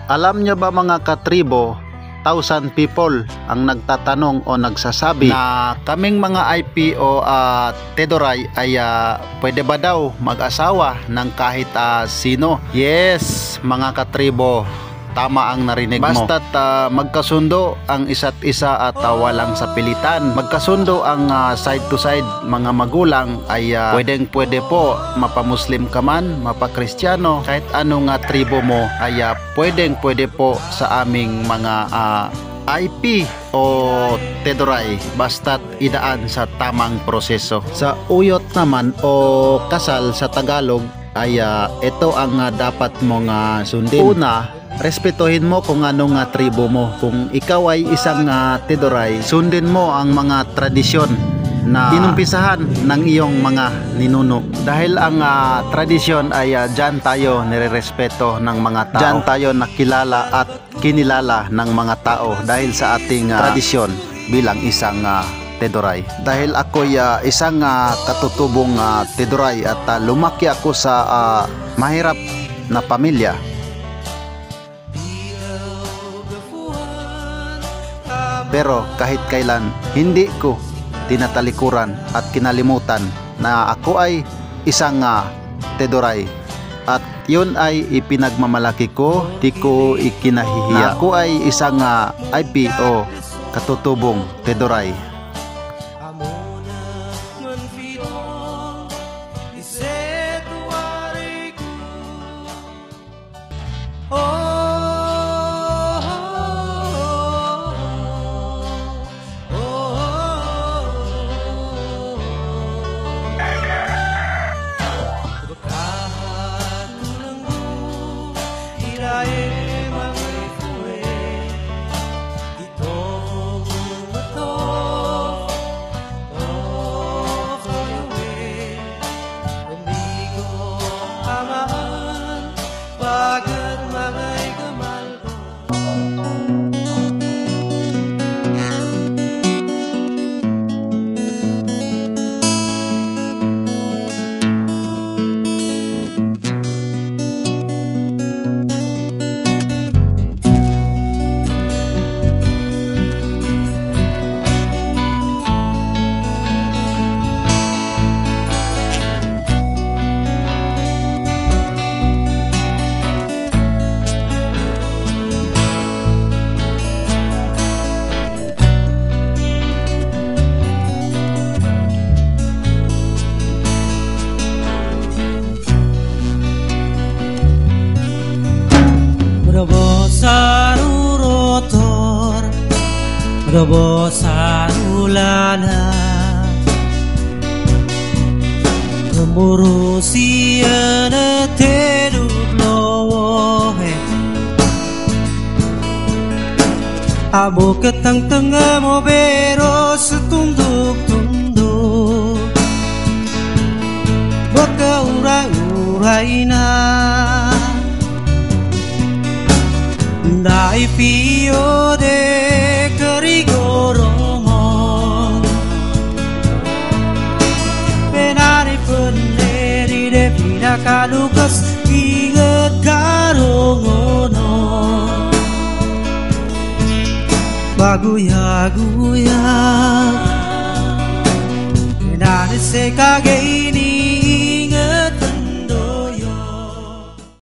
Alam nyo ba mga katribo, 1,000 people ang nagtatanong o nagsasabi na kaming mga IPO at Tedoray ay pwede ba daw mag-asawa ng kahit sino? Yes mga katribo, tama ang narinig mo. Basta't magkasundo ang isa't isa at walang sapilitan. Magkasundo ang side to side mga magulang ay pwede po, mapamuslim ka man, mapakristyano, kahit anong tribo mo ay pwede po sa aming mga IP o Tedoray, basta't idaan sa tamang proseso. Sa uyot naman o kasal sa Tagalog ay ito ang dapat mong sundin. Una, respetuhin mo kung anong tribo mo. Kung ikaw ay isang Tedoray, sundin mo ang mga tradisyon na inumpisahan ng iyong mga ninuno. Dahil ang tradisyon ay dyan tayo nirerespeto ng mga tao. Dyan tayo nakilala at kinilala ng mga tao dahil sa ating tradisyon bilang isang Tedoray. Dahil ako'y isang katutubong Tedoray at lumaki ako sa mahirap na pamilya. Pero kahit kailan hindi ko tinatalikuran at kinalimutan na ako ay isang Tedoray, at yun ay ipinagmamalaki ko, di ko ikinahihiya. Ako ay isang IPO katutubong Tedoray. Robo sa ulana, Muro siya na tenuglohe, abo katang tanga mo pero sa tunduk-tunduk, baka uray-uray na naipiyo de karigoromon, penari peneri de pinakalukas ingat karongono, baguya-guya penari se kagay